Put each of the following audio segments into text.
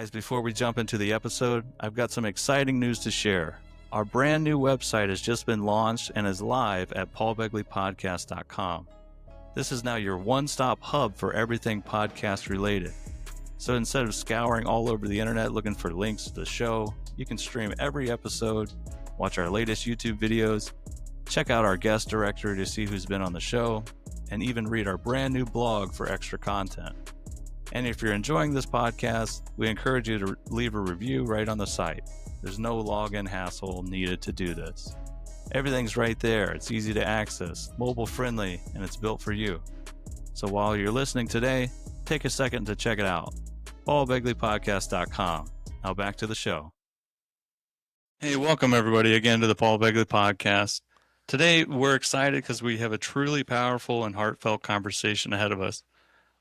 guys, before we jump into the episode, I've got some exciting news to share. Our brand new website has just been launched and is live at paulbegleypodcast.com. This is now your one-stop hub for everything podcast related. So instead of scouring all over the internet looking for links to the show, you can stream every episode, watch our latest YouTube videos, check out our guest directory to see who's been on the show, and even read our brand new blog for extra content. And if you're enjoying this podcast, we encourage you to leave a review right on the site. There's no login hassle needed to do this. Everything's right there. It's easy to access, mobile friendly, and it's built for you. So while you're listening today, take a second to check it out. paulbegleypodcast.com. Now back to the show. Hey, welcome everybody again to the Paul Begley Podcast. Today we're excited because we have a truly powerful and heartfelt conversation ahead of us.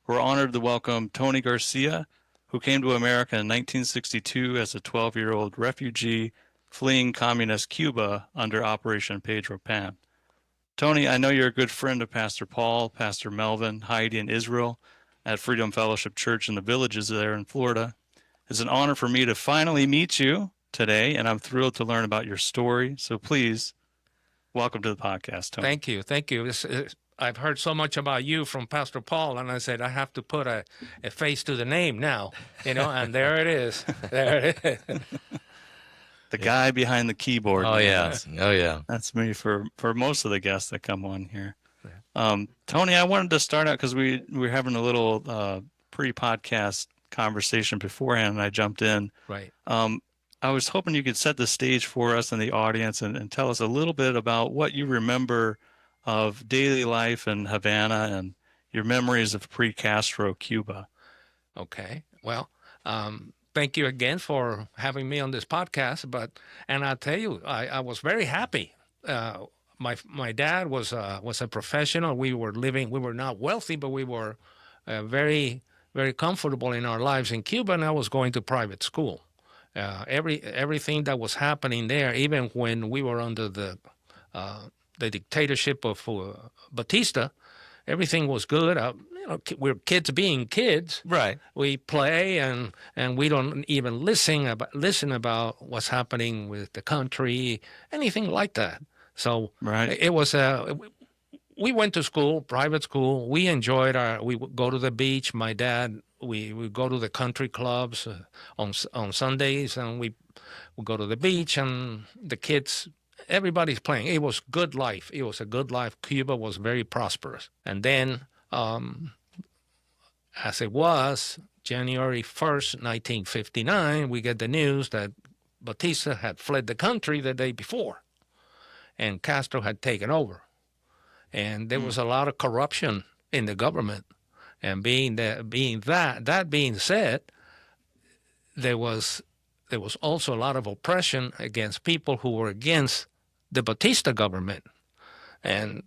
We're honored to welcome Tony Garcia, who came to America in 1962 as a 12-year-old refugee fleeing communist Cuba under Operation Pedro Pan. Tony, I know you're a good friend of Pastor Paul, Pastor Melvin, Heidi, and Israel at Freedom Fellowship Church in the Villages there in Florida. It's an honor for me to finally meet you today, and I'm thrilled to learn about your story. So please, welcome to the podcast, Tony. Thank you. Thank you. I've heard so much about you from Pastor Paul, and I said, I have to put a face to the name now, and there it is. There it is. The guy behind the keyboard. Oh, yeah. Oh, yeah. That's me for most of the guests that come on here. Tony, I wanted to start out because we were having a little pre-podcast conversation beforehand, and I jumped in. Right. I was hoping you could set the stage for us and the audience and tell us a little bit about what you remember of daily life in Havana and your memories of pre-Castro Cuba. Okay. Well, thank you again for having me on this podcast. And I'll tell you, I was very happy. My dad was a professional. We were not wealthy, but we were very, very comfortable in our lives in Cuba, and I was going to private school. Everything that was happening there, even when we were under the dictatorship of Batista, everything was good. We're kids being kids. Right. We play and we don't even listen about what's happening with the country, anything like that. So right. It was we went to school, private school. We enjoyed we would go to the beach. My dad, we would go to the country clubs on Sundays, and we would go to the beach, and the kids, everybody's playing. It was good life. It was a good life. Cuba was very prosperous. And then, as it was, January 1st, 1959, we get the news that Batista had fled the country the day before, and Castro had taken over. And there was a lot of corruption in the government. And that being said, there was also a lot of oppression against people who were against the Batista government. And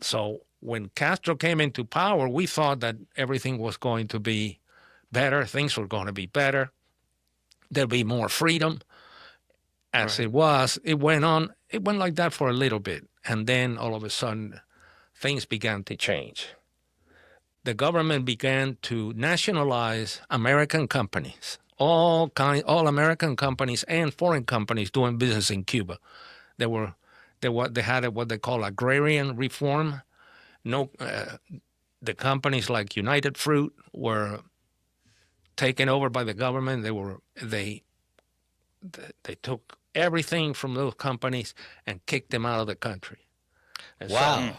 so when Castro came into power, we thought that everything was going to be better, things were going to be better, there'd be more freedom. As it was, it went like that for a little bit. And then all of a sudden, things began to change. The government began to nationalize American companies, all American companies and foreign companies doing business in Cuba. They had what they call agrarian reform. The companies like United Fruit were taken over by the government. They took everything from those companies and kicked them out of the country. And wow.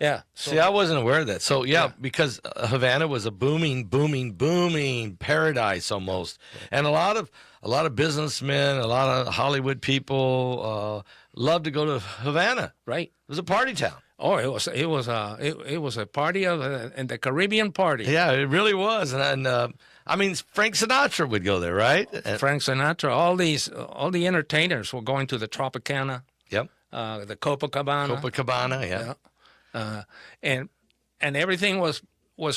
Yeah. See, I wasn't aware of that. So, yeah, because Havana was a booming paradise almost. And a lot of businessmen, a lot of Hollywood people loved to go to Havana. Right. It was a party town. Oh, it was a party and the Caribbean party. Yeah, it really was. And I mean, Frank Sinatra would go there, right? Frank Sinatra, all the entertainers were going to the Tropicana. Yep. The Copacabana. Yeah. And everything was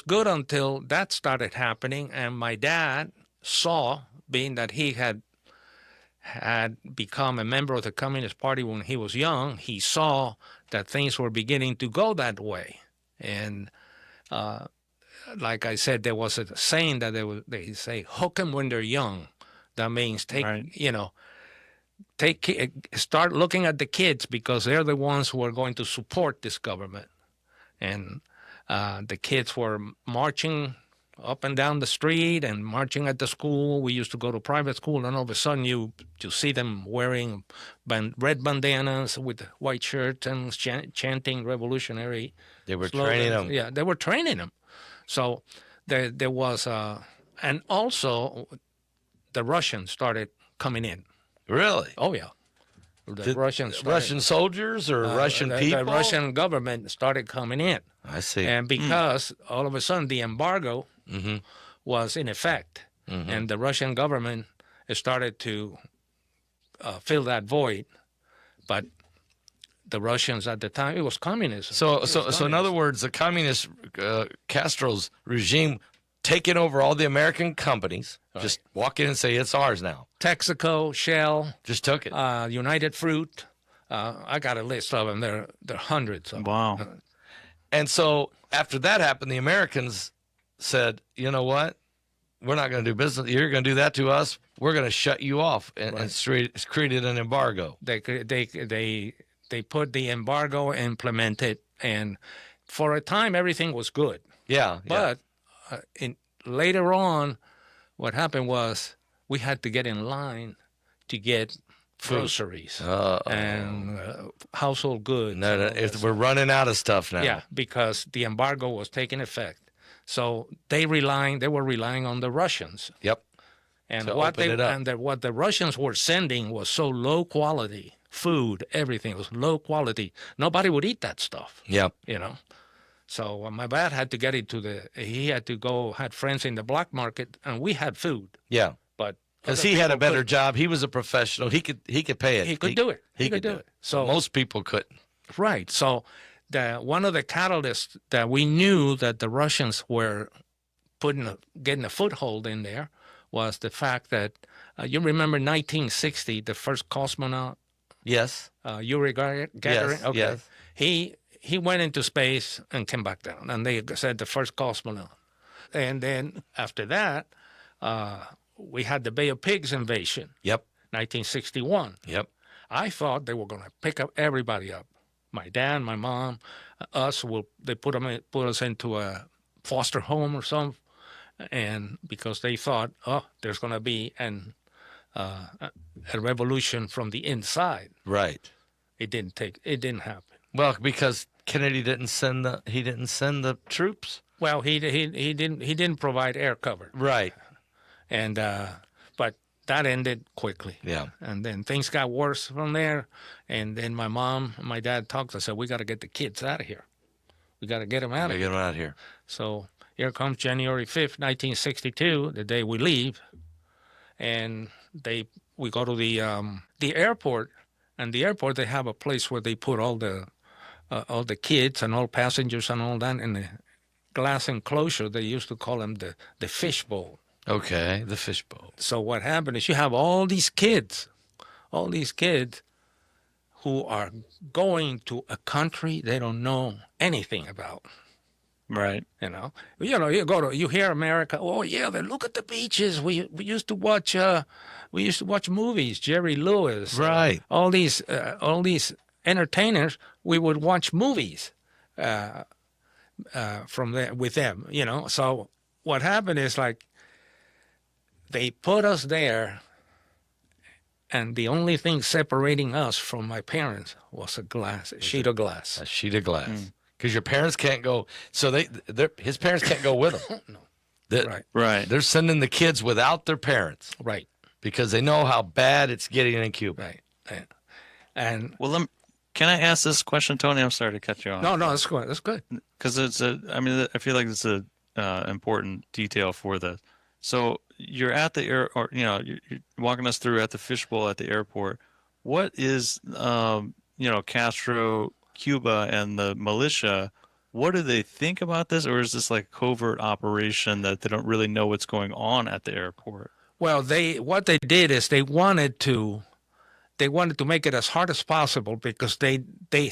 good until that started happening. And my dad saw, being that he had become a member of the Communist Party when he was young, he saw that things were beginning to go that way. And like I said, there was a saying that they say, hook 'em when they're young. That means Right. start looking at the kids, because they're the ones who are going to support this government. And the kids were marching up and down the street and marching at the school. We used to go to private school, and all of a sudden you see them wearing red bandanas with white shirts and chanting revolutionary They were slogans. training them. Yeah, they were training them. So there was, and also the Russians started coming in. Really? Oh yeah, the Russians started, Russian soldiers or Russian people? The Russian government started coming in. I see. And because all of a sudden the embargo Mm-hmm. was in effect, Mm-hmm. and the Russian government started to fill that void, but the Russians at the time, it was communism. So in other words, the communist Castro's regime taking over all the American companies, just walk in and say, it's ours now. Texaco, Shell, Just took it. United Fruit. I got a list of them. There are hundreds of them. Wow. And so after that happened, the Americans said, you know what? We're not going to do business. You're going to do that to us. We're going to shut you off, and created an embargo. They put the embargo, implemented, and for a time everything was good. Yeah. But later on, what happened was we had to get in line to get groceries and household goods. No, we're running out of stuff now. Yeah, because the embargo was taking effect. So they were relying on the Russians. Yep. And So what open it up. what the Russians were sending was so low quality. Food, everything was low quality. Nobody would eat that stuff. Yep. So my dad had to get he had to go, had friends in the black market, and we had food. Yeah. But Because other he had a people better couldn't. job. He was a professional. He could pay it. He could do it. He could do it. So Most people couldn't. right. So one of the catalysts that we knew that the Russians were getting a foothold in there was the fact that you remember 1960, the first cosmonaut, Yes. Yuri Gagarin. Yes. Okay. Yes. He went into space and came back down, and they said the first cosmonaut. And then after that, we had the Bay of Pigs invasion, Yep. 1961. Yep. I thought they were going to pick up everybody up. My dad, my mom, us. They put us into a foster home or something, and because they thought, there's going to be a revolution from the inside. Right. It didn't happen. Well, because Kennedy didn't send the troops. Well, he didn't provide air cover, Right. and but that ended quickly. Yeah. And then things got worse from there. And then my mom and my dad talked. I said, we got to get the kids out of here. We got to get them out of Get here. them out of here. So here comes January 5th, 1962, the day we leave. And we go to the airport. And the airport, they have a place where they put all the kids and all passengers and all that in the glass enclosure. They used to call them the fishbowl. Okay. The fishbowl. So what happened is you have all these kids who are going to a country they don't know anything about. Right. You hear America. Oh yeah, they look at the beaches. We used to watch movies. Jerry Lewis. Right. All these entertainers. We would watch movies from there with them. So what happened is like they put us there, and the only thing separating us from my parents was a sheet of glass. A sheet of glass. Because your parents can't go. So his parents can't go with him. No. Right. They're sending the kids without their parents Right. because they know how bad it's getting in Cuba. Right. And Well, can I ask this question, Tony? I'm sorry to cut you off. no, that's good. That's good. Because I feel like it's a important detail for this. So you're at the you're walking us through at the fishbowl at the airport. What is, Castro Cuba and the militia? What do they think about this, or is this like a covert operation that they don't really know what's going on at the airport? Well, what they did is they wanted to make it as hard as possible because they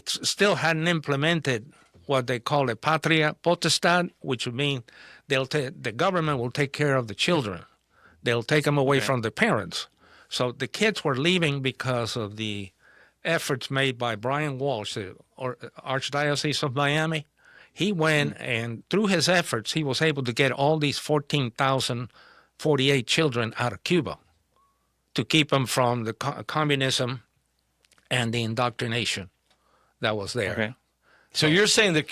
still hadn't implemented what they call a patria potestad, which would mean the government will take care of the children. They'll take them away Okay. from their parents. So the kids were leaving because of the efforts made by Brian Walsh, the Archdiocese of Miami. He went and through his efforts, he was able to get all these 14,048 children out of Cuba to keep them from the communism and the indoctrination that was there. Okay. So you're saying that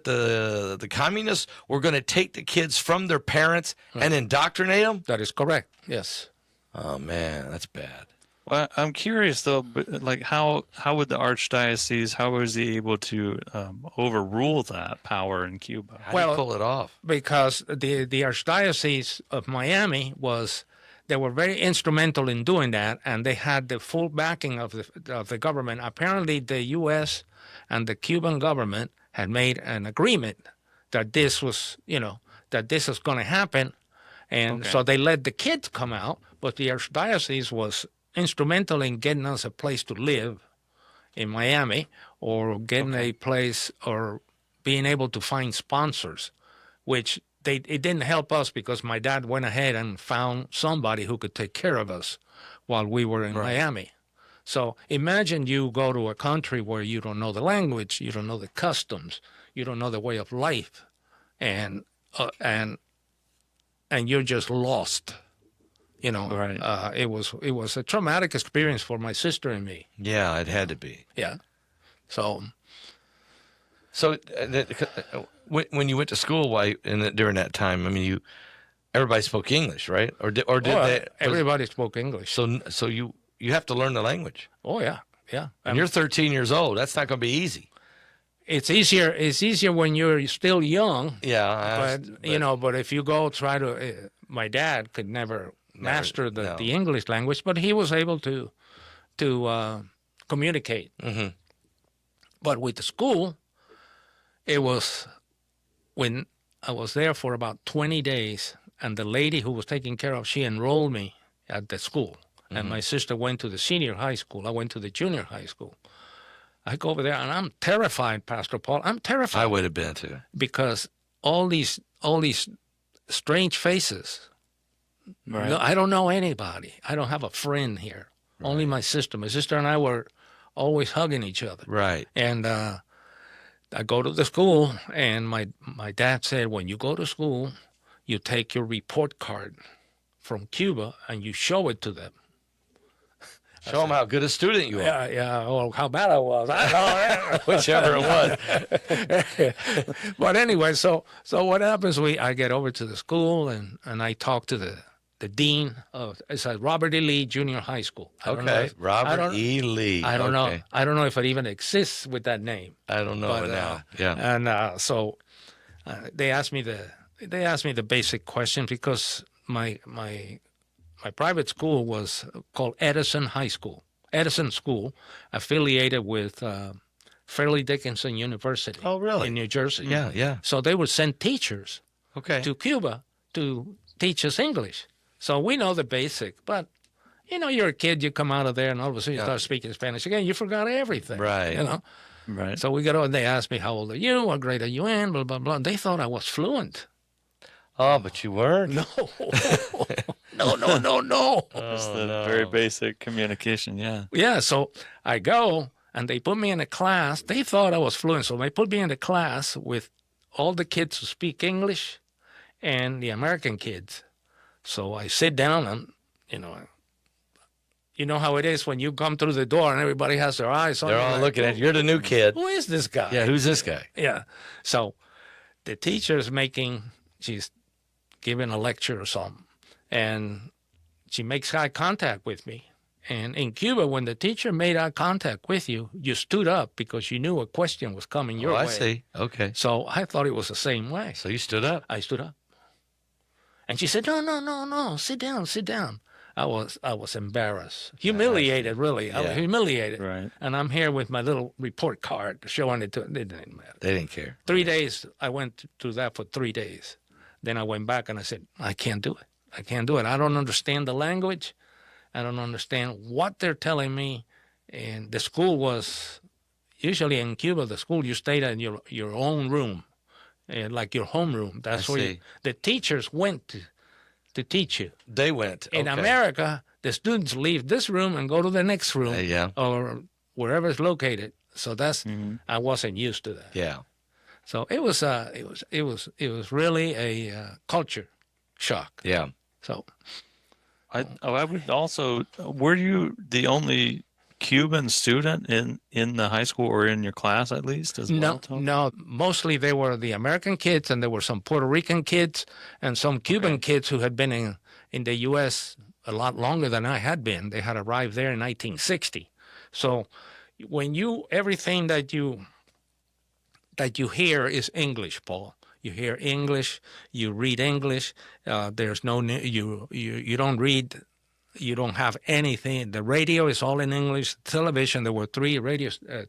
the communists were going to take the kids from their parents and indoctrinate them? That is correct. Yes. Oh man, that's bad. Well, I'm curious though, like how would the Archdiocese, how was he able to overrule that power in Cuba? How do you pull it off? Because the Archdiocese of Miami they were very instrumental in doing that, and they had the full backing of the government. Apparently, the U.S. and the Cuban government had made an agreement that this was, that this was going to happen, and so they let the kids come out. But the Archdiocese was instrumental in getting us a place to live in Miami, or getting a place, or being able to find sponsors, which it didn't help us because my dad went ahead and found somebody who could take care of us while we were in Miami. So imagine you go to a country where you don't know the language, you don't know the customs, you don't know the way of life, and you're just lost. Right. It was a traumatic experience for my sister and me. Yeah, it had to be. Yeah. So when you went to school, during that time, I mean, everybody spoke English, right? Or did they? Everybody spoke English. So you have to learn the language. Oh yeah, yeah. And you're 13 years old. That's not going to be easy. It's easier. It's easier when you're still young. Yeah, but if you go try to, my dad could never master the English language, but he was able to communicate. Mm-hmm. But with the school, it was when I was there for about 20 days, and the lady who was taking care of, she enrolled me at the school. And my sister went to the senior high school. I went to the junior high school. I go over there, and I'm terrified, Pastor Paul. I'm terrified. I would have been too. Because all these strange faces. Right. No, I don't know anybody. I don't have a friend here. Right. Only my sister. My sister and I were always hugging each other. Right. And I go to the school, and my dad said, when you go to school, you take your report card from Cuba and you show it to them. Show them how good a student you are. Yeah, or how bad I was. I don't know. Whichever it was. But anyway, so what happens, I get over to the school, and I talk to the dean of, it's at Robert E. Lee Junior High School. Robert E. Lee. I don't know. I don't know if it even exists with that name. I don't know now. Yeah. And so they asked me the basic questions, because my private school was called Edison School, affiliated with Fairleigh Dickinson University. Oh, really? In New Jersey. Yeah, yeah. So they would send teachers to Cuba to teach us English. So we know the basic, but you're a kid, you come out of there, and all of a sudden you start speaking Spanish again, you forgot everything. Right. Right. So we got on, they asked me, how old are you? What grade are you in? Blah, blah, blah. And they thought I was fluent. Oh, but you weren't? No. No. Just the very basic communication, yeah. Yeah, so I go, and they put me in a class. They thought I was fluent, so they put me in a class with all the kids who speak English and the American kids. So I sit down, and, you know how it is when you come through the door and everybody has their eyes on you. They're all looking at you. You're the new kid. Who is this guy? Yeah, who's this guy? Yeah. So the teacher's she's giving a lecture or something, and she makes eye contact with me. And in Cuba, when the teacher made eye contact with you, you stood up because you knew a question was coming your way. I see. Okay. So I thought it was the same way. So you stood up? I stood up. And she said, no, sit down. I was embarrassed, humiliated, really. I was humiliated. Right. And I'm here with my little report card showing it to them. It didn't matter. They didn't care. 3 days, I went through that for 3 days. Then I went back and I said, I can't do it. I don't understand the language. I don't understand what they're telling me. And the school was, usually in Cuba, the school you stayed in your own room, like your homeroom. That's where the teachers went to teach you. They went. In okay. America, the students leave this room and go to the next room Yeah. or wherever it's located. So that's I wasn't used to that. Yeah. So it was really a culture shock. Yeah. So I would also. Were you the only Cuban student in the high school or in your class at least as well? no, mostly they were the American kids, and there were some Puerto Rican kids and some Cuban kids who had been in the U.S. a lot longer than I had been. They had arrived there in 1960. So when everything that you hear is English, Paul. You hear English, you read English. There's no you don't read. You don't have anything. The radio is all in English. Television, there were 3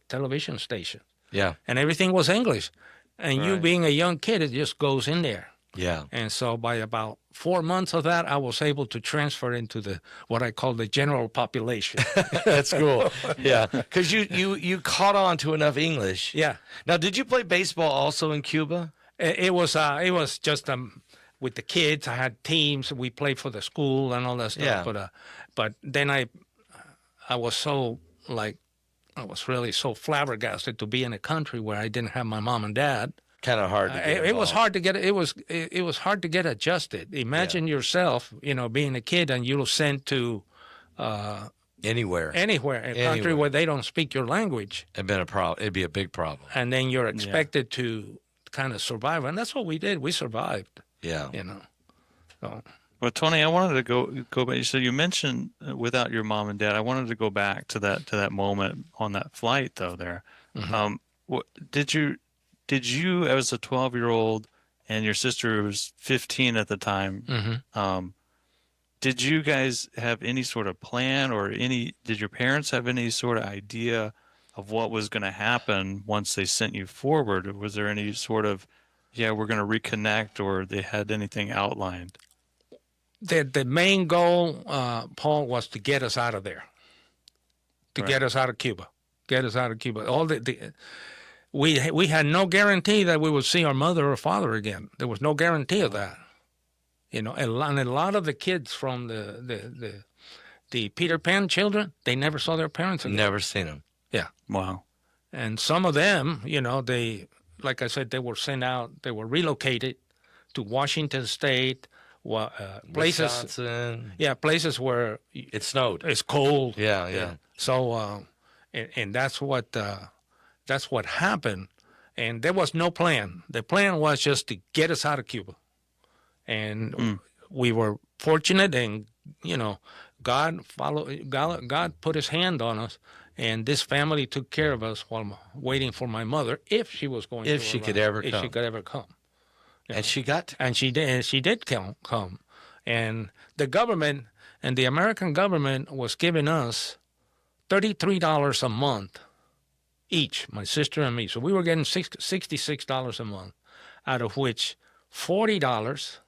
television stations. Yeah. And everything was English. And you Right. being a young kid, it just goes in there. Yeah. And so by about 4 months of that, I was able to transfer into what I call the general population. That's cool. Yeah. Because you caught on to enough English. Yeah. Now, did you play baseball also in Cuba? It was just with the kids. I had teams. We played for the school and all that stuff. Yeah. But then I was so I was really so flabbergasted to be in a country where I didn't have my mom and dad. Kind of hard to get It was involved. hard to get. It was hard to get adjusted. Imagine yourself, being a kid and you're sent to Anywhere. anywhere, a country Anywhere. where they don't speak your language, It'd be a big problem. and then you're expected to kind of survive. And that's what we did. We survived. Yeah. So Well, Tony, I wanted to go back. So you mentioned without your mom and dad. I wanted to go back to that moment on that flight, though. There, did you as a 12-year-old and your sister was 15 at the time? Did you guys have any sort of plan, or did your parents have any sort of idea of what was going to happen once they sent you forward? Or was there any sort of, we're going to reconnect, or they had anything outlined? the main goal, Paul, was to get us out of there, to get us out of Cuba, We had no guarantee that we would see our mother or father again. There was no guarantee of that. And a lot of the kids from the Peter Pan children, they never saw their parents again. Never seen them. Yeah. Wow. And some of them, they, like I said, they were sent out, they were relocated to Washington State, places. Wisconsin. Yeah, places where It snowed. it's cold. Yeah. So, and that's what happened. And there was no plan. The plan was just to get us out of Cuba. And we were fortunate, and God put His hand on us, and this family took care of us while waiting for my mother, if she was going. If to she arrive, could ever if come. she could ever come. And she got to. And she did. And she did come. And the government and the American government was giving us $33 a month each, my sister and me. So we were getting $66 a month, out of which $40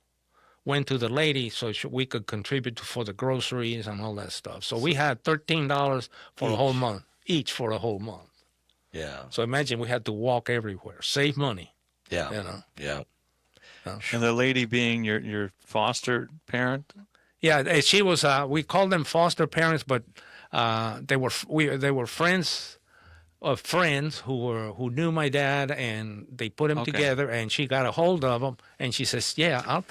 went to the lady so we could contribute for the groceries and all that stuff. So we had $13 for a whole month, each for a whole month. Yeah. So imagine we had to walk everywhere, save money. Yeah. Yeah. And the lady being your foster parent? Yeah, she was. We called them foster parents, but they were friends of friends who knew my dad, and they put them together. And she got a hold of them, and she says, "Yeah, I'll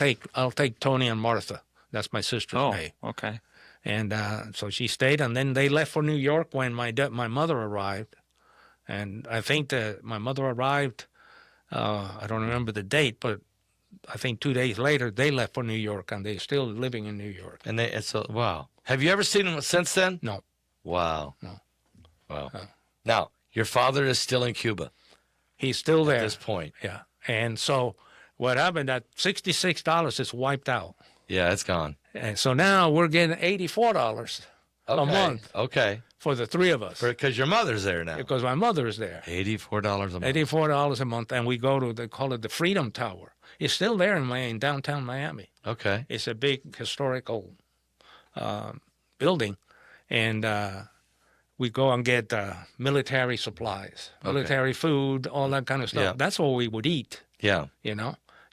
take Tony and Martha. That's my sister's name." Okay. And so she stayed, and then they left for New York when my mother arrived. And I think that my mother arrived. I don't remember the date, but I think 2 days later they left for New York, and they're still living in New York. And wow. Have you ever seen them since then? No. Wow. No. Wow. Now, your father is still in Cuba He's still there at this point. Yeah. And so what happened, that $66 is wiped out. Yeah, it's gone. And so now we're getting $84 a month Okay. for the three of us. Because your mother's there now. Because my mother is there. $84 a month. $84 a month. And we go to, they call it the Freedom Tower. It's still there in downtown Miami. Okay. It's a big historical building. And we go and get military supplies, military food, all that kind of stuff. Yeah. That's what we would eat. Yeah.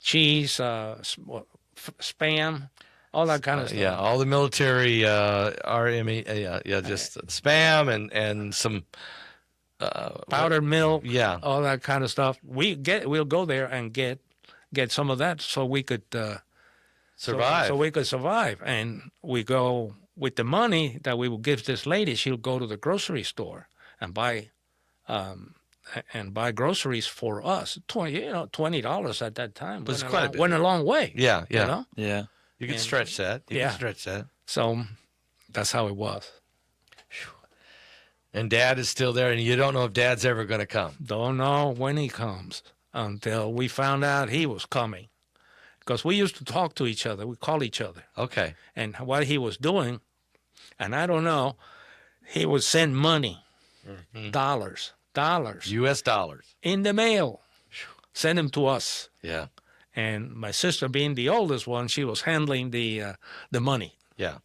Cheese, spam, all that kind of stuff. Yeah, all the military, RME, just spam and some Powdered milk, yeah, all that kind of stuff. We'll go there and get some of that so we could survive. So we could survive. And we go with the money that we will give this lady. She'll go to the grocery store and buy groceries for us. $20 at that time was quite a bit. Went a long way. Yeah. Yeah. You can stretch that. You can stretch that. So that's how it was. And Dad is still there, and you don't know if Dad's ever going to come. Don't know when he comes until we found out he was coming. Because we used to talk to each other. We call each other. Okay. And what he was doing, and I don't know, he would send money, dollars, U.S. dollars. in the mail, send them to us. Yeah. And my sister, being the oldest one, she was handling the money. Yeah.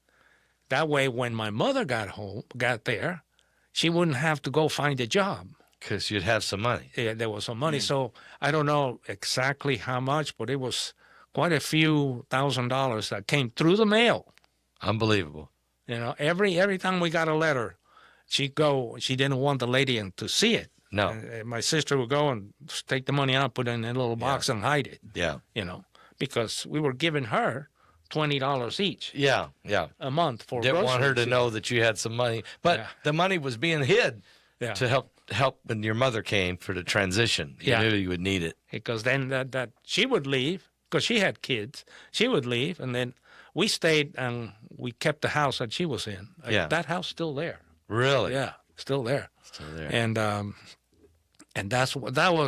That way, when my mother got there, she wouldn't have to go find a job. Because you'd have some money. Yeah, there was some money. So I don't know exactly how much, but it was quite a few $1,000s that came through the mail. Unbelievable. Every time we got a letter, she'd go. She didn't want the lady to see it. No. My sister would go and take the money out, put it in a little box and hide it. Yeah. Because we were giving her $20 each. Yeah. A month for Didn't want her to groceries. know that you had some money. But the money was being hid to help when your mother came for the transition. You knew you would need it. Because then that she would leave, because she had kids. She would leave, and then we stayed and we kept the house that she was in. That house still there. Really? Yeah, still there. Still there. And that's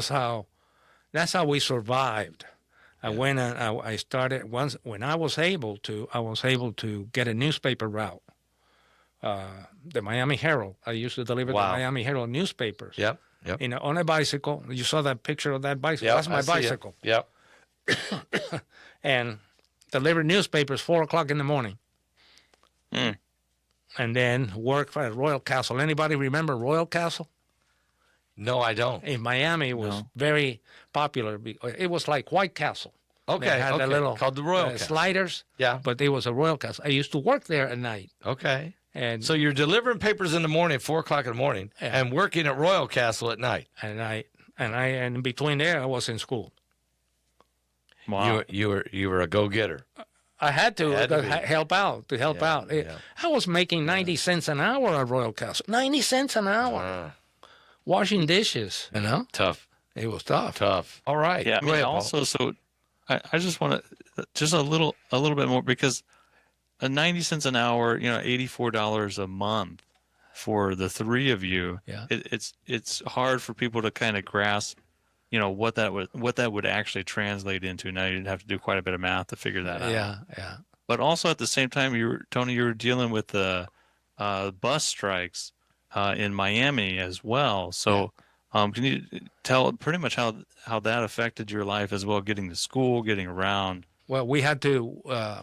how we survived. When I started when I was able to get a newspaper route. The Miami Herald. I used to deliver the Miami Herald newspapers. Yep. On a bicycle. You saw that picture of that bicycle. Yep, That's my bicycle. Yep. And delivered newspapers 4:00 in the morning. And then work at Royal Castle. Anybody remember Royal Castle? No, I don't. In Miami, it was very popular. It was like White Castle. Okay. They had the little called the Royal Castle. sliders. Yeah. But it was a Royal Castle. I used to work there at night. Okay. And so you're delivering papers in the morning at 4:00 in the morning and working at Royal Castle at night. And in between there, I was in school. Wow. You were a go-getter. I had to help out. Yeah. I was making 90 cents an hour at Royal Castle. 90 cents an hour. Washing dishes, Tough. It was tough. Tough. All right. Yeah. Go ahead, Paul. Also, so I just want to just a little bit more, because 90 cents an hour, $84 a month for the three of you. Yeah. It's hard for people to kind of grasp, what that would actually translate into. Now you'd have to do quite a bit of math to figure that out. Yeah. But also at the same time, Tony, you were dealing with the bus strikes in Miami as well. So can you tell pretty much how that affected your life as well, getting to school, getting around? Well, we had to,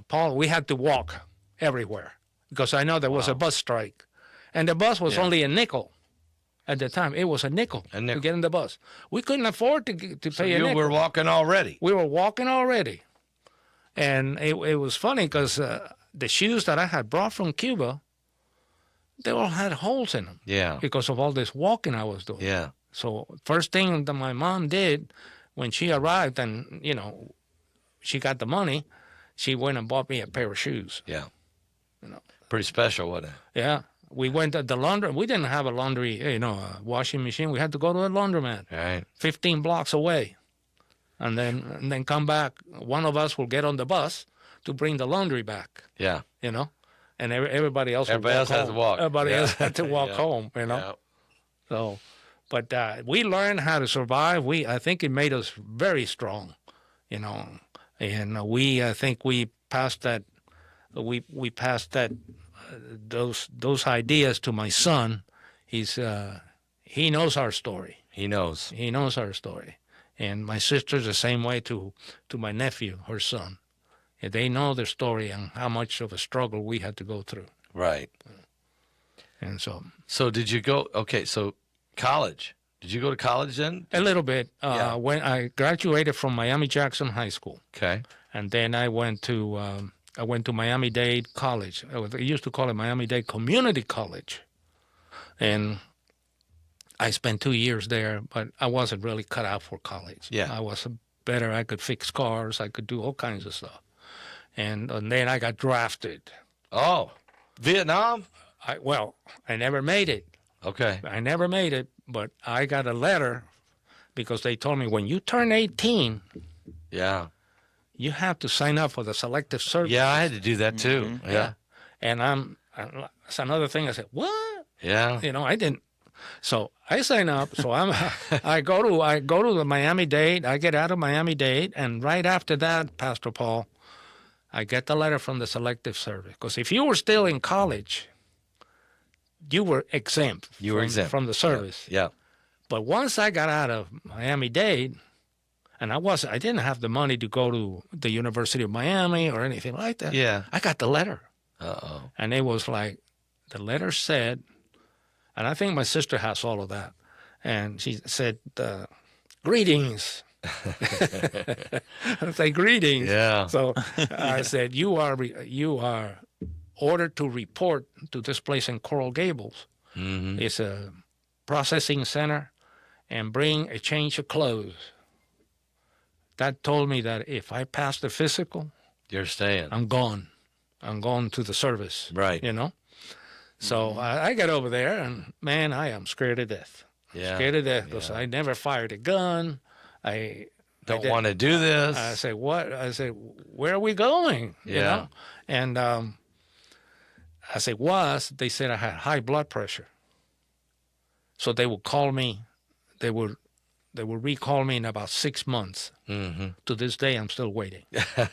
Paul, we had to walk everywhere because I know there was a bus strike. And the bus was only a nickel at the time. It was a nickel to get in the bus. We couldn't afford to pay a nickel. You were walking already. We were walking already. And it was funny because the shoes that I had brought from Cuba, they all had holes in them. Yeah. Because of all this walking I was doing. Yeah. So first thing that my mom did when she arrived and, she got the money, she went and bought me a pair of shoes. Yeah. Pretty special, wasn't it? Yeah. We went to the laundry. We didn't have a laundry, a washing machine. We had to go to a laundromat, Right. 15 blocks away, and then come back. One of us will get on the bus to bring the laundry back. Yeah. And everybody else. Everybody else has to walk. Everybody else had to walk home. Yeah. So, but we learned how to survive. I think it made us very strong. And I think we passed that. We passed that. Those ideas to my son. He knows our story. He knows our story, and my sister's the same way to my nephew, her son. They know their story and how much of a struggle we had to go through. Right. And so did you go? Okay, so college. Did you go to college then? A little bit. When I graduated from Miami-Jackson High School. Okay. And then I went to I went to Miami-Dade College. They used to call it Miami-Dade Community College. And I spent 2 years there, but I wasn't really cut out for college. Yeah. I was better. I could fix cars. I could do all kinds of stuff. And then I got drafted. Oh, Vietnam? I never made it. Okay. I never made it, but I got a letter because they told me when you turn 18, Yeah. you have to sign up for the selective service. Yeah, I had to do that too. Mm-hmm. Yeah. And that's another thing. I said, what? Yeah. I didn't. So I sign up. So I go to the Miami-Dade. I get out of Miami-Dade, and right after that, Pastor Paul, I get the letter from the selective service. Because if you were still in college, you were exempt. You were exempt from the service. Yeah. But once I got out of Miami-Dade, and I didn't have the money to go to the University of Miami or anything like that. Yeah. I got the letter. Uh-oh. And it was like, the letter said, and I think my sister has all of that. And she said, greetings. I say, greetings. Yeah. So I said, you are ordered to report to this place in Coral Gables. Mm-hmm. It's a processing center, and bring a change of clothes. That told me that if I pass the physical, You're staying. I'm gone. I'm going to the service. Right. So I got over there, and man, I am scared to death. Yeah. Scared to death because I never fired a gun. I Don't want to do this. I say, what? I say, where are we going? Yeah. And I say, they said I had high blood pressure. So they would call me. They would recall me in about 6 months. Mm-hmm. To this day, I'm still waiting. I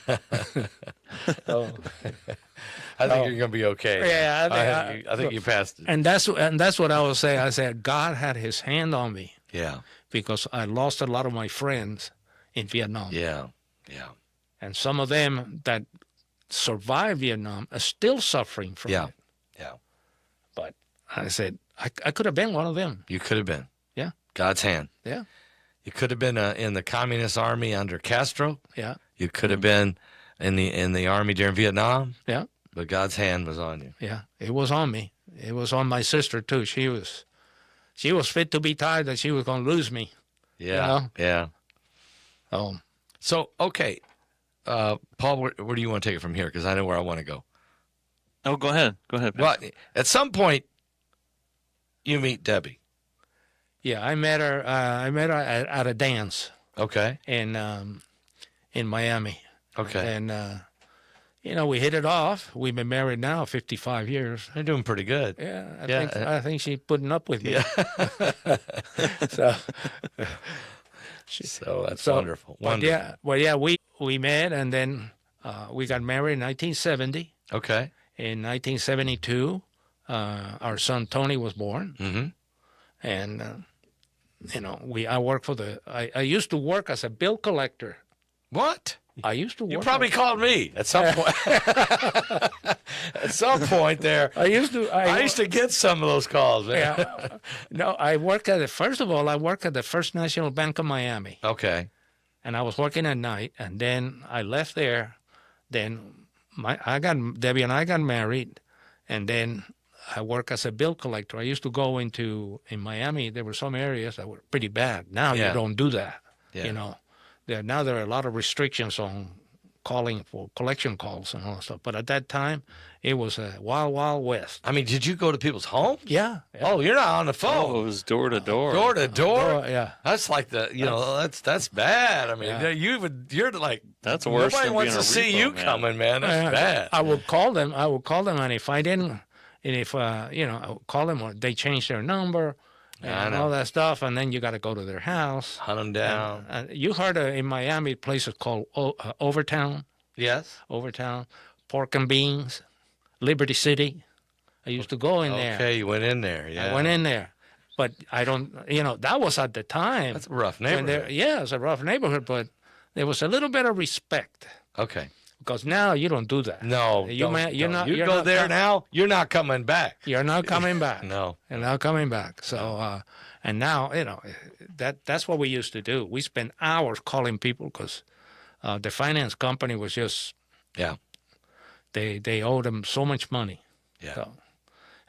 think you're going to be okay. Yeah, I think you passed it. And that's what I was saying. I said God had His hand on me. Yeah. Because I lost a lot of my friends in Vietnam. Yeah. Yeah. And some of them that survived Vietnam are still suffering from it. Yeah. But I said I could have been one of them. You could have been. Yeah. God's hand. Yeah. You could have been in the Communist Army under Castro. Yeah. You could have been in the Army during Vietnam. Yeah. But God's hand was on you. Yeah. It was on me. It was on my sister too. She was fit to be tied that she was going to lose me. Yeah. Yeah. So, okay. Paul, where do you want to take it from here? Because I know where I want to go. Oh, go ahead. Go ahead. Well, at some point, you meet Debbie. Yeah, I met her. At a dance. Okay. In Miami. Okay. And we hit it off. We've been married now 55 years. You're doing pretty good. Yeah. I think she's putting up with me. Yeah. So that's wonderful. Wonderful. We met, and then we got married in 1970. Okay. In 1972, our son Tony was born. Mm-hmm. And I used to work as a bill collector. What? I used to work. You probably called me at some point. At some point there. I used to get some of those calls. Man. Yeah. No, I worked at the First National Bank of Miami. Okay. And I was working at night, and then I left there. Then Debbie and I got married, and then I worked as a bill collector. I used to go in Miami. There were some areas that were pretty bad. Now you don't do that. Yeah. Now there are a lot of restrictions on calling for collection calls and all that stuff. But at that time, it was a wild, wild west. I mean, did you go to people's homes? Yeah. Oh, you're not on the phone. Oh, it was door to door. Door to door. Yeah. That's like that's bad. I mean, you're like that's worse. Nobody than wants being to a see repo you man. coming, man. That's bad. I would call them, and if I didn't, I would call them, or they changed their number. And all that stuff, and then you got to go to their house. Hunt them down. And you heard in Miami places called Overtown. Yes. Overtown, Pork and Beans, Liberty City. I used to go in there. Okay, you went in there. Yeah. I went in there. But I don't, that was at the time. That's a rough neighborhood. It's a rough neighborhood, but there was a little bit of respect. Okay. Because now you don't do that. No, You go there now, you're not coming back. You're not coming back. No. You're not coming back. So, and now, that's what we used to do. We spent hours calling people because the finance company was just, They owed them so much money. Yeah. So,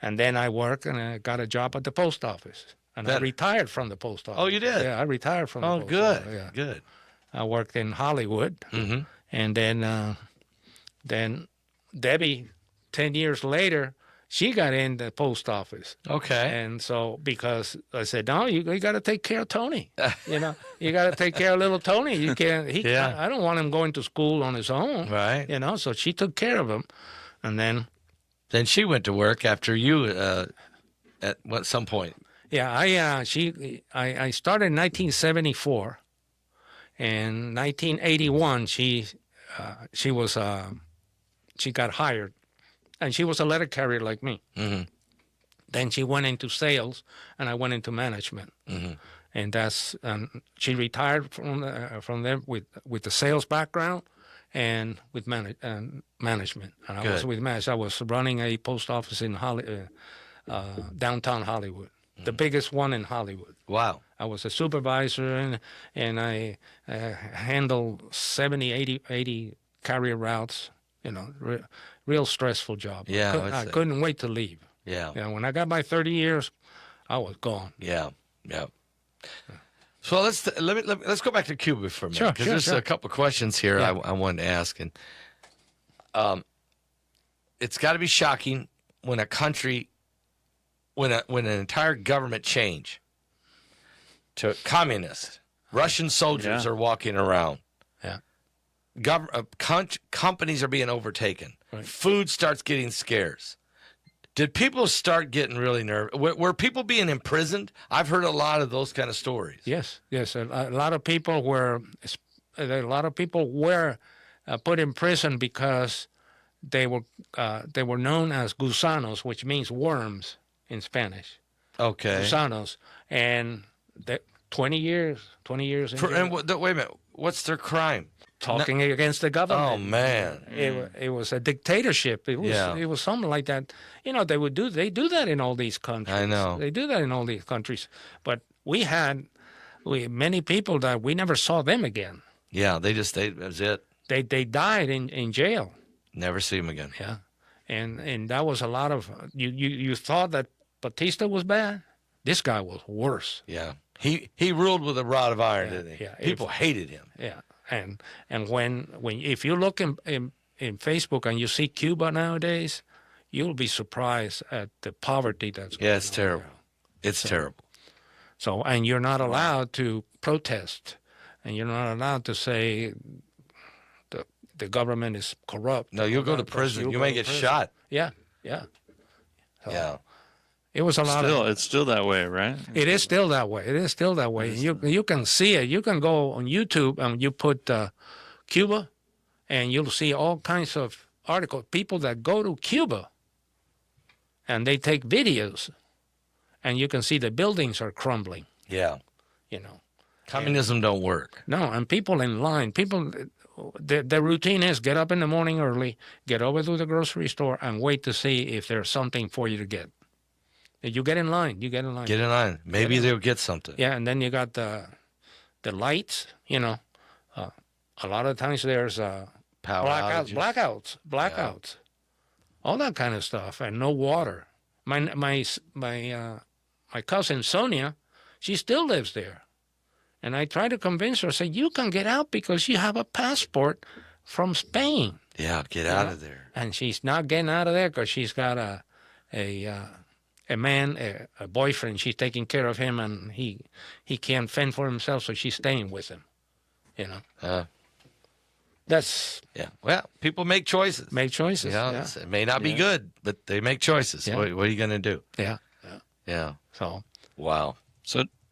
and then I worked and I got a job at the post office. And I Better. retired from the post office. Oh, you did? Yeah, I retired from the Oh, post good. office. Yeah. Good. I worked in Hollywood. Mm-hmm. And then Debbie, 10 years later, she got in the post office. Okay. And so, because I said, no, you got to take care of Tony. You know, you got to take care of little Tony. You can't, Yeah. I don't want him going to school on his own. Right. You know, so she took care of him. And then she went to work after you at some point. yeah, I started in 1974. In 1981, she got hired, and she was a letter carrier like me. Mm-hmm. Then she went into sales, and I went into management. Mm-hmm. And she retired from there with the sales background and with management. And I was Good. with management. I was running a post office in downtown Hollywood, the biggest one in Hollywood. Wow. I was a supervisor, and I handled 70, 80 carrier routes. You know, real stressful job. Yeah, I couldn't wait to leave. Yeah. You know, when I got my 30 years, I was gone. Yeah. Yeah. So let's go back to Cuba for a minute, Sure, because sure, there's sure. a couple of questions here Yeah. I wanted to ask, and it's got to be shocking when a country, when an entire government change to communist, Russian soldiers Yeah. are walking around. Yeah. Companies are being overtaken. Right. Food starts getting scarce. Did people start getting really nervous? Were people being imprisoned? I've heard a lot of those kind of stories. Yes. A lot of people were put in prison because they were known as gusanos, which means worms in Spanish. Okay. Gusanos, and 20 years in jail. And wait a minute. What's their crime? Talking against the government. Oh man. It was a dictatorship. It was something like that. You know, they do that in all these countries. I know. They do that in all these countries. But we had many people that we never saw them again. Yeah, that was it. They died in jail. Never see them again. Yeah. And that was a lot of you thought that Batista was bad? This guy was worse. Yeah. He ruled with a rod of iron, didn't he? Yeah. People hated him. Yeah. And when if you look in Facebook and you see Cuba nowadays, you'll be surprised at the poverty that's going Yeah, it's on terrible. there. It's terrible. So, and you're not allowed to protest, and you're not allowed to say the government is corrupt. No, you'll go to prison. You may get shot. Yeah. Yeah. It was a lot It's still that way, right? It is still that way. It is still that way. You can see it. You can go on YouTube and you put Cuba, and you'll see all kinds of articles. People that go to Cuba, and they take videos, and you can see the buildings are crumbling. Yeah. You know, Communism don't work. no, and people in line. The routine is get up in the morning early, get over to the grocery store, and wait to see if there's something for you to get. You get in line. Get in line. Maybe they'll get something. Yeah, and then you got the lights. You know, a lot of times there's Power outages. blackouts, all that kind of stuff, and no water. My cousin Sonia, she still lives there, and I try to convince her. I say, you can get out because you have a passport from Spain. Yeah, get out of there. And she's not getting out of there because she's got a boyfriend. She's taking care of him, and he can't fend for himself, so she's staying with him. You know, that's Yeah. Well, people make choices. make choices. Yeah. It may not be good, but they make choices. Yeah. What are you going to do? Yeah. Yeah. So Wow.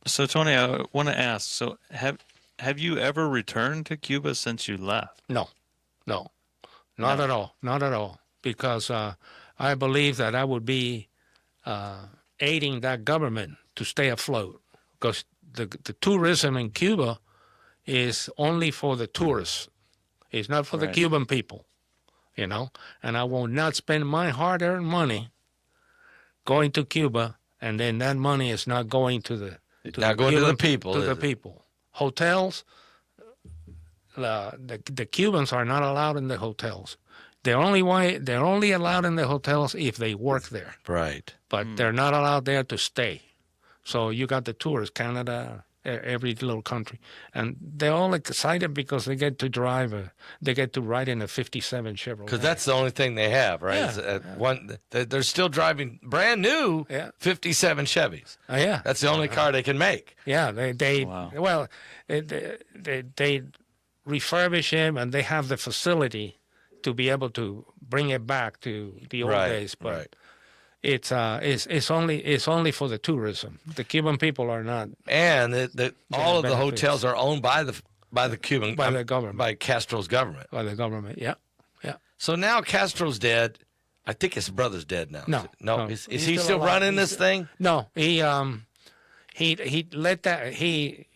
So Tony, I want to ask. So have you ever returned to Cuba since you left? no, not at all, because I believe that I would be aiding that government to stay afloat, because the tourism in Cuba is only for the tourists. It's not for the Right. Cuban people, you know. And I will not spend my hard-earned money going to Cuba, and then that money is not going to the Not going to the people, To is the it? people. Hotels. The Cubans are not allowed in the hotels. They're only allowed in the hotels if they work there, Right. but they're not allowed there to stay. So you got the tourists, Canada, every little country, and they're all excited because they get to drive. They get to ride in a '57 Chevrolet. Because that's the only thing they have, right? Yeah. They're still driving brand new Yeah. '57 Chevys. Yeah. That's the only car they can make. Yeah, they Wow. well, they refurbish them, and they have the facility to be able to bring it back to the old days. But right. it's only for the tourism. The Cuban people are not And all of the benefits. hotels are owned by the Cuban by the government. by Castro's government. By the government. Yeah. So now Castro's dead. I think his brother's dead now. No. Is He's he still alive. running this thing? No, he let that he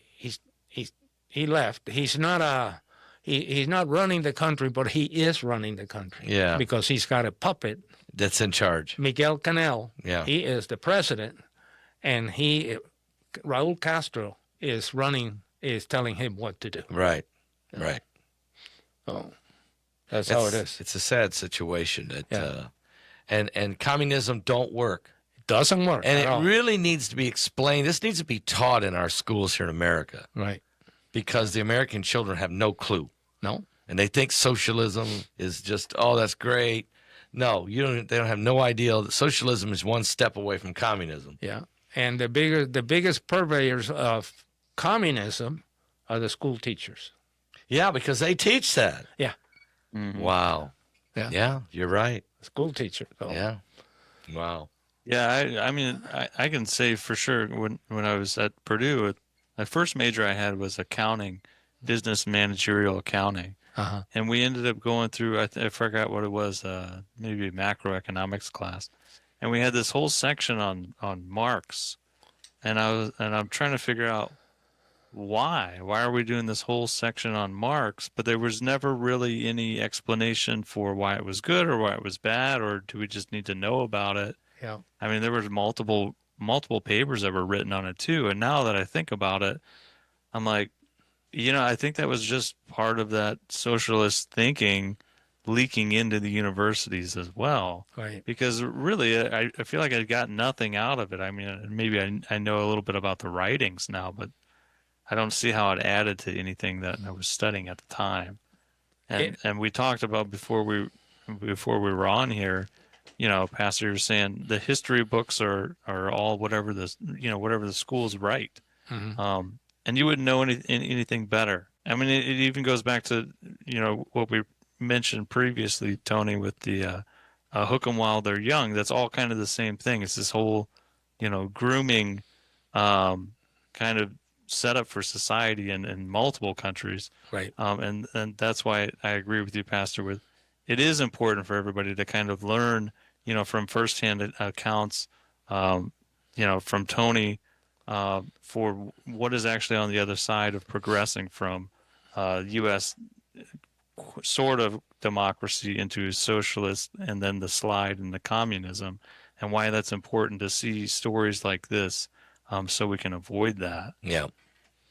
left. He's not running the country, but he is running the country. Yeah. Because he's got a puppet, That's in charge. Miguel Canel. Yeah. He is the president, and Raul Castro is telling him what to do. Right. Right. So that's how it is. It's a sad situation that Yeah. and communism don't work. It doesn't work. And at it all. really needs to be explained. This needs to be taught in our schools here in America Right. because the American children have no clue. No. And they think socialism is just, oh, that's great. No, they don't have no idea that socialism is one step away from communism. Yeah. And the biggest purveyors of communism are the school teachers. Yeah, because they teach that. Yeah. Wow. Yeah. Yeah, you're right. School teachers. So. Yeah. Wow. Yeah, I mean, I can say for sure when I was at Purdue, my first major I had was accounting, business managerial accounting. Uh-huh. And we ended up going through, I forgot what it was, maybe a macroeconomics class. And we had this whole section on Marx. And I'm trying to figure out why are we doing this whole section on Marx, but there was never really any explanation for why it was good or why it was bad, or do we just need to know about it? Yeah. I mean, there was multiple papers that were written on it too. And now that I think about it, I'm like, I think that was just part of that socialist thinking leaking into the universities as well. Right. Because really, I feel like I got nothing out of it. I mean, maybe I know a little bit about the writings now, but I don't see how it added to anything that I was studying at the time. And we talked about before we were on here, Pastor, you're saying the history books are all whatever the schools write. Mm-hmm. And you wouldn't know anything better. I mean, it even goes back to, what we mentioned previously, Tony, with the hook 'em while they're young. That's all kind of the same thing. It's this whole, grooming kind of setup for society in multiple countries. Right. And that's why I agree with you, Pastor, it is important for everybody to kind of learn, from firsthand accounts, from Tony, for what is actually on the other side of progressing from U.S. sort of democracy into socialist and then the slide into communism, and why that's important to see stories like this so we can avoid that. Yeah.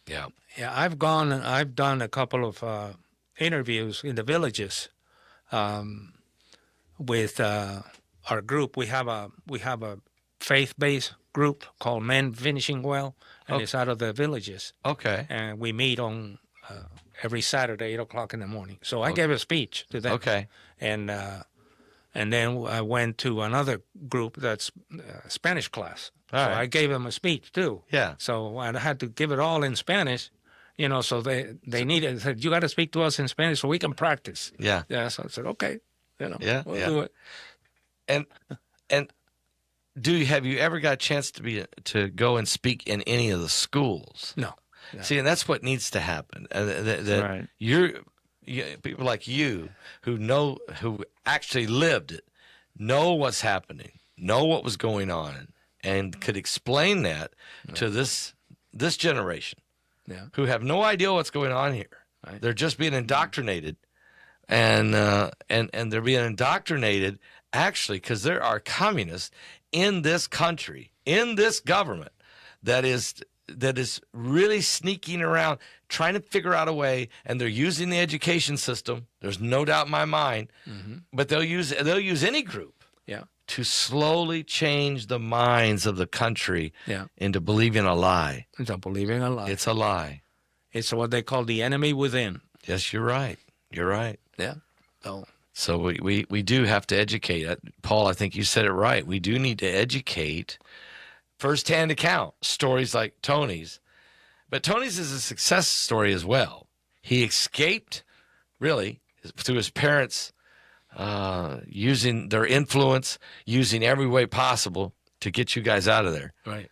Yeah. Yeah, I've done a couple of interviews in the villages with our group. We have a faith-based group called Men Finishing Well, and it's out of the villages. Okay. And we meet on every Saturday, 8:00 in the morning. So I gave a speech to them. Okay. And then I went to another group that's Spanish class. All so right. I gave them a speech too. Yeah. So I had to give it all in Spanish, so they needed, said, you got to speak to us in Spanish so we can practice. Yeah. Yeah. So I said, okay, Yeah, we'll yeah. do it. And have you ever got a chance to go and speak in any of the schools? No. See, and that's what needs to happen. Right. People like you who actually lived it, know what's happening, know what was going on, and could explain that to this generation, who have no idea what's going on here. Right. They're just being indoctrinated, and they're being indoctrinated actually because there are communists in this country, in this government, that is that is really sneaking around, trying to figure out a way, and they're using the education system. There's no doubt in my mind, but they'll use any group Yeah. to slowly change the minds of the country Yeah. into believing a lie. Into believing a lie. It's a lie. It's what they call the enemy within. Yes, you're right. You're right. Yeah. So So we do have to educate. Paul, I think you said it right. We do need to educate firsthand account stories like Tony's. But Tony's is a success story as well. He escaped, really, through his parents using their influence, using every way possible to get you guys out of there. right.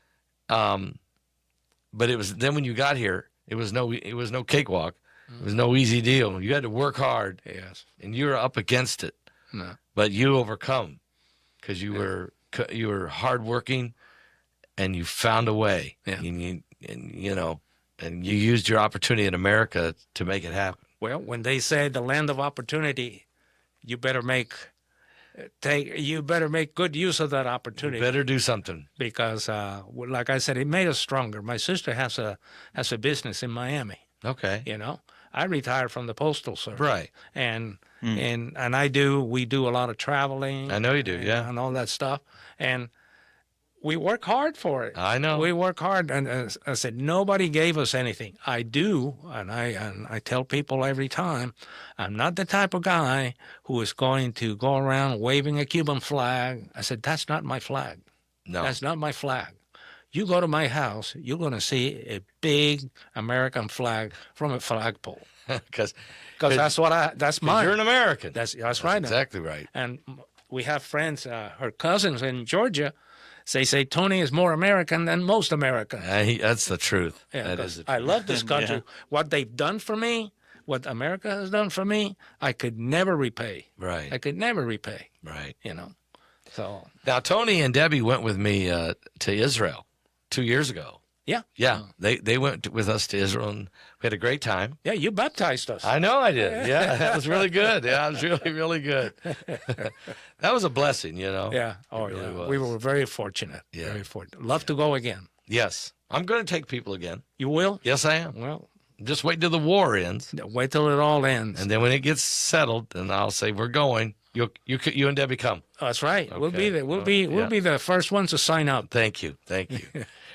But it was then when you got here, it was no cakewalk. It was no easy deal. You had to work hard, Yes. and you were up against it. No. But you overcome because you were hardworking, and you found a way. Yeah. And you used your opportunity in America to make it happen. Well, when they say the land of opportunity, you better make good use of that You opportunity. better do something. Because, like I said, it made us stronger. My sister has a business in Miami. Okay. You know, I retired from the postal service, Right. and we do a lot of traveling. I know you do. Yeah. and all that stuff, and we work hard for it. I know. We work hard, and as I said, nobody gave us anything. I do, and I tell people every time, I'm not the type of guy who is going to go around waving a Cuban flag. I said, that's not my flag. No. That's not my flag. You go to my house, you're going to see a big American flag from a flagpole. Because That's mine. you're an American. That's right. exactly right. And we have friends, her cousins in Georgia, say Tony is more American than most Americans. That's the truth. Yeah, That 'cause is the I truth. love this country. Yeah. What they've done for me, what America has done for me, I could never repay. Right. I could never repay, Right. you know. So, Now, Tony and Debbie went with me to Israel 2 years ago. yeah. Yeah, they went with us to Israel, and we had a great time. Yeah, you baptized us. I know I did. Yeah, that was really good. Yeah, it was really, really good. That was a blessing, you know. Yeah. Oh, It really yeah. was. We were very fortunate. Yeah. Very fortunate. Love to go again. Yes, I'm going to take people again. You will? Yes, I am. Well, Just wait till the war ends, wait till it all ends. and then when it gets settled, then I'll say we're going. You and Debbie come. That's right. We'll be Okay. there. We'll Yeah. be the first ones to sign up. Thank you.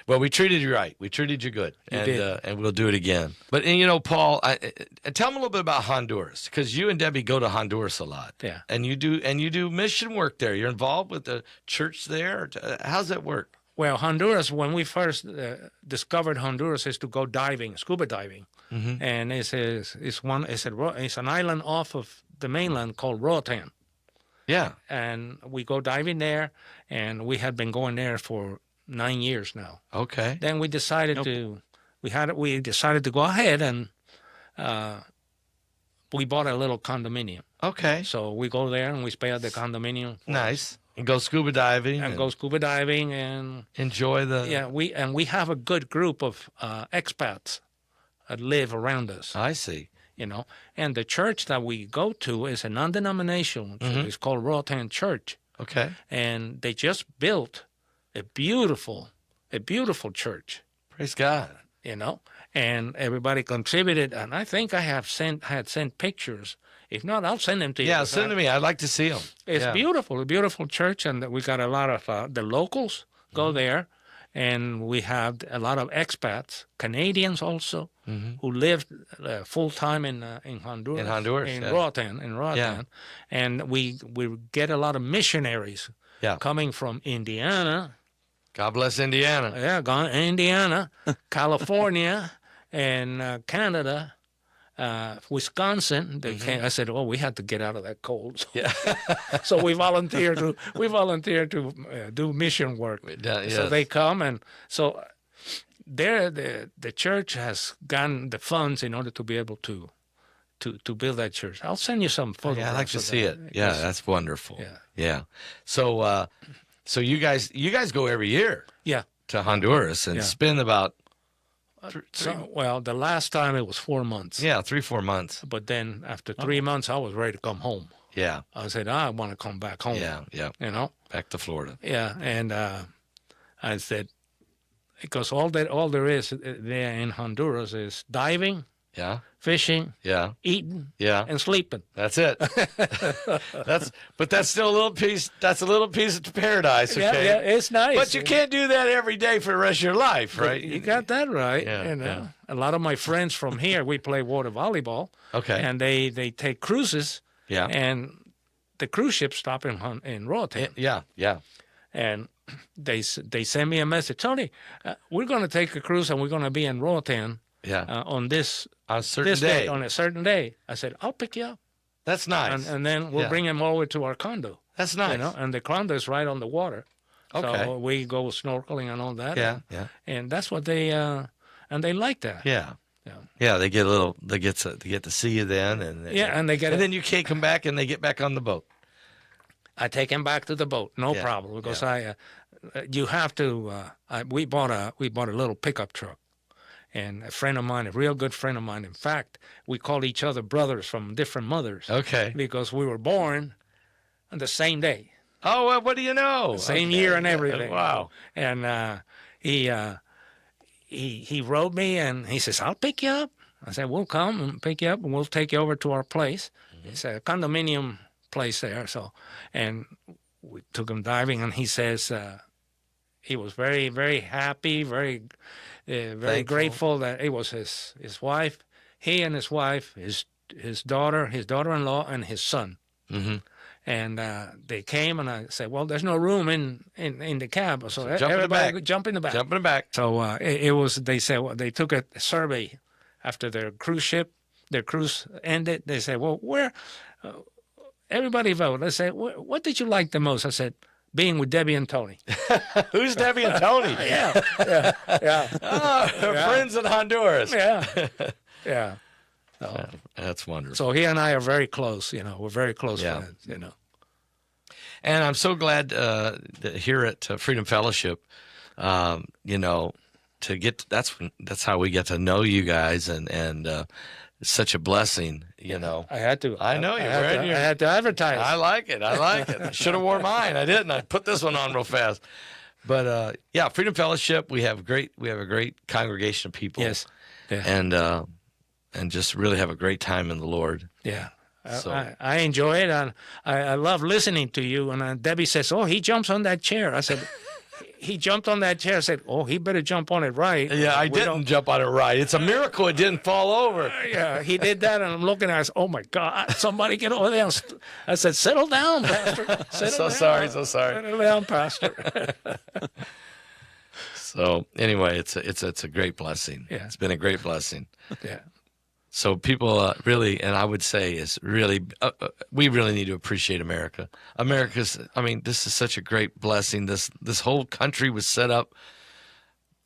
Well, we treated you right. We treated you good, and did. And we'll do it again. But Paul, tell them a little bit about Honduras, because you and Debbie go to Honduras a lot. Yeah. And you do mission work there. You're involved with the church there. How's that work? Well, Honduras, when we first discovered Honduras, is to go diving, scuba diving, and it's an island off of the mainland called Roatan, Yeah. and we go diving there, and we had been going there for 9 years now. Okay. Then we decided we decided to go ahead, and we bought a little condominium. Okay. So we go there and we stay at the condominium. Nice. And go scuba diving And go scuba diving, and enjoy the. yeah, we have a good group of expats that live around us, I see. you know. And the church that we go to is a non-denominational church. It's called Roatan Church, Okay. and they just built a beautiful church, Praise God. you know. And everybody contributed, and I think I had sent pictures. If not, I'll send them to you. Yeah, send them to me. I'd like to see them. It's Yeah. beautiful, a beautiful church, and we got a lot of the locals go there, and we have a lot of expats, Canadians also, who lived full time in Honduras. In Honduras, in yeah. Roatan, Yeah. and we get a lot of missionaries Yeah. coming from Indiana, God bless Indiana. Indiana, California, and Canada. Wisconsin, they came. I said, "Oh, we had to get out of that cold." So, Yeah. so we volunteered to do mission work. Yes. So they come, and so there the church has gotten the funds in order to be able to build that church. I'll send you some photos. Yeah, I'd like to see it. Yeah, that's wonderful. Yeah. Yeah. So you guys go every year Yeah. to Honduras and Yeah. spend about Well, the last time it was 4 months. 3-4 months. But then after 3 months, I was ready to come home. Yeah. I said, I want to come back home. Yeah. You know. Back to Florida. Yeah, and I said, because all there is there in Honduras is diving, Yeah. fishing, Yeah. eating, Yeah. and sleeping. That's it. That's still a little piece. That's a little piece of paradise. Okay. Yeah, it's nice. But you can't do that every day for the rest of your life, right? You got that right. Yeah, You know? yeah. A lot of my friends from here, we play water volleyball. Okay. And they take cruises. Yeah. And the cruise ships stop in Roatan. Yeah. Yeah. And they send me a message, Tony, we're going to take a cruise and we're going to be in Roatan Yeah. on this On a certain this day. date, on a certain day. I said, I'll pick you up. That's nice. And then we'll Yeah. bring him over to our condo. That's nice. You know, and the condo is right on the water. Okay. So we go snorkeling and all that. Yeah. Yeah. And that's what they and they like that. Yeah. Yeah. Yeah. They get a little. They get to see you then, and And they get and then you can't come back, and they get back on the boat. I take him back to the boat, no Yeah. problem, because you have to. We bought a little pickup truck, and a friend of mine, a real good friend of mine. In fact, we called each other brothers from different mothers. Okay. Because we were born on the same day, Oh, well, what do you know? same Okay. year and everything. Wow. And he wrote me and he says, "I'll pick you up." I said, "We'll come and pick you up and we'll take you over to our place." It's a condominium place there. So, and we took him diving, and he says he was very, very happy, very Thankful. grateful that it was his wife, he and his wife, his daughter-in-law, and his son. Mm-hmm. And they came, and I said, "Well, there's no room in the cab, so jump in the everybody back. jump in the back." Jumping back. So it was. They said they took a survey after their cruise ended. They said, "Well, where?" Everybody vote. I said, "What did you like the most?" I said, "Being with Debbie and Tony." Who's Debbie and Tony? Yeah. Oh, friends in Honduras. Yeah. That's wonderful. So he and I are very close. You know, we're very close Yeah. friends. You know. And I'm so glad that here at Freedom Fellowship, you know, that's how we get to know you guys, and it's such a blessing, you know. I had to. I know I you're had wearing to, I had to advertise. I like it. I should have worn mine. I didn't. I put this one on real fast. But yeah, Freedom Fellowship. We have a great congregation of people. Yes. Yeah. And just really have a great time in the Lord. Yeah. So- I enjoy it, and I love listening to you. And Debbie says, "Oh, he jumps on that chair." I said, "He jumped on that chair." I said, "Oh, he better jump on it right." Yeah, I didn't jump on it right. It's a miracle it didn't fall over. Yeah, he did that, and I'm looking at it. Oh my God! Somebody get over there. I said, "Settle down, Pastor. Settle down. So sorry. Settle down, Pastor." So anyway, it's a great blessing. Yeah. It's been a great blessing. Yeah. So people really, and I would say is really, we really need to appreciate America. This is such a great blessing. This whole country was set up.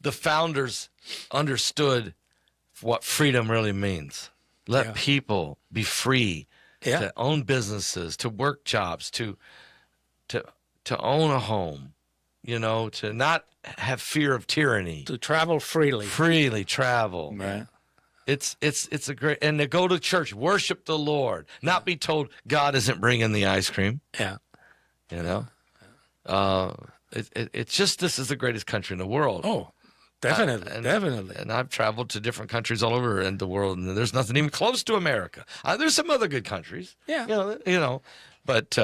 The founders understood what freedom really means. Let people be free to own businesses, to work jobs, to own a home, you know, to not have fear of tyranny. To travel freely. Freely travel. Right. It's a great, and to go to church, worship the Lord, not be told God isn't bringing the ice cream. Yeah. You know, it's just, this is the greatest country in the world. Oh, definitely, definitely. And I've traveled to different countries all over in the world, and there's nothing even close to America. There's some other good countries. Yeah. You know, but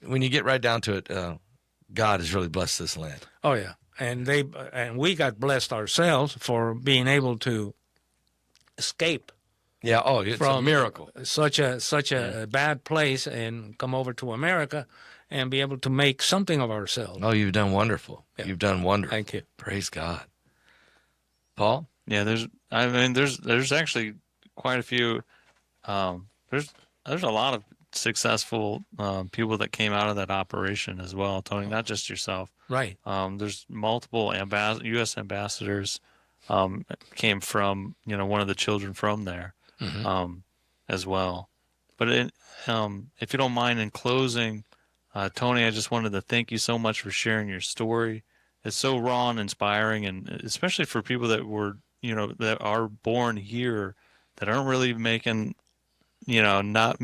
when you get right down to it, God has really blessed this land. Oh yeah, and we got blessed ourselves for being able to escape Yeah. Oh, it's a from miracle. such a bad place and come over to America and be able to make something of ourselves. Oh, you've done wonderful. Yeah. You've done wonderful. Thank you. Praise God. Paul? Yeah, there's actually quite a few. There's a lot of successful people that came out of that operation as well, Tony. Not just yourself. Right. There's multiple U.S. ambassadors came from one of the children from there as well. But if you don't mind, in closing, Tony, I just wanted to thank you so much for sharing your story. It's so raw and inspiring, and especially for people that were that are born here that aren't really making not.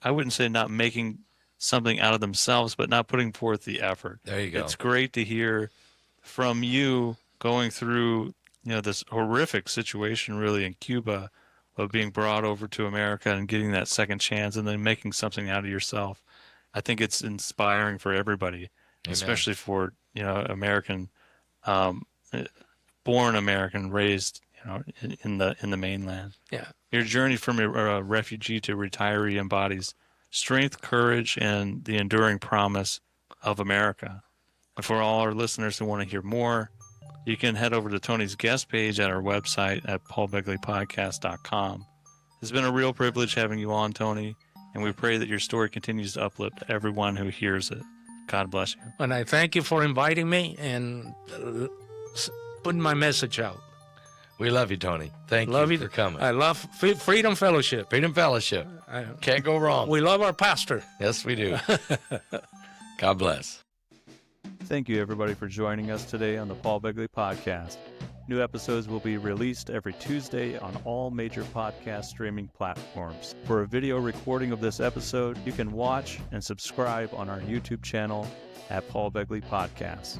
I wouldn't say not making something out of themselves, but not putting forth the effort. There you go. It's great to hear from you going through, this horrific situation really in Cuba of being brought over to America and getting that second chance and then making something out of yourself. I think it's inspiring for everybody, Amen. especially for, American, born American, raised, in the mainland. Yeah. Your journey from a refugee to retiree embodies strength, courage, and the enduring promise of America. And for all our listeners who want to hear more, you can head over to Tony's guest page at our website at paulbegleypodcast.com. It's been a real privilege having you on, Tony, and we pray that your story continues to uplift everyone who hears it. God bless you. And I thank you for inviting me and putting my message out. We love you, Tony. Thank you for coming. I love Freedom Fellowship. Freedom Fellowship. Can't go wrong. We love our pastor. Yes, we do. God bless. Thank you, everybody, for joining us today on the Paul Begley Podcast. New episodes will be released every Tuesday on all major podcast streaming platforms. For a video recording of this episode, you can watch and subscribe on our YouTube channel at Paul Begley Podcast.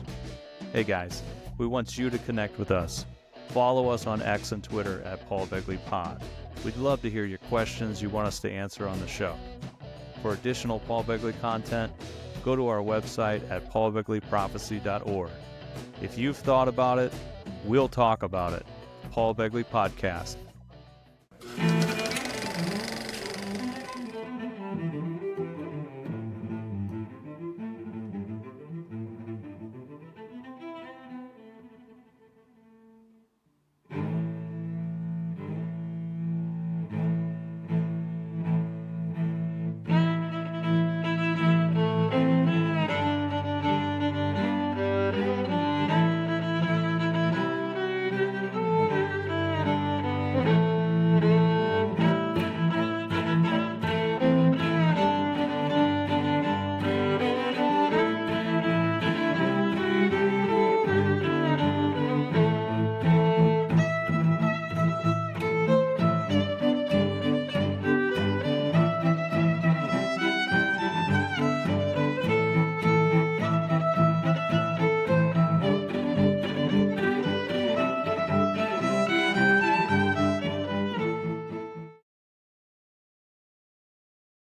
Hey, guys, we want you to connect with us. Follow us on X and Twitter at Paul Begley Pod. We'd love to hear your questions you want us to answer on the show. For additional Paul Begley content, go to our website at paulbegleyprophecy.org. If you've thought about it, we'll talk about it. Paul Begley Podcast.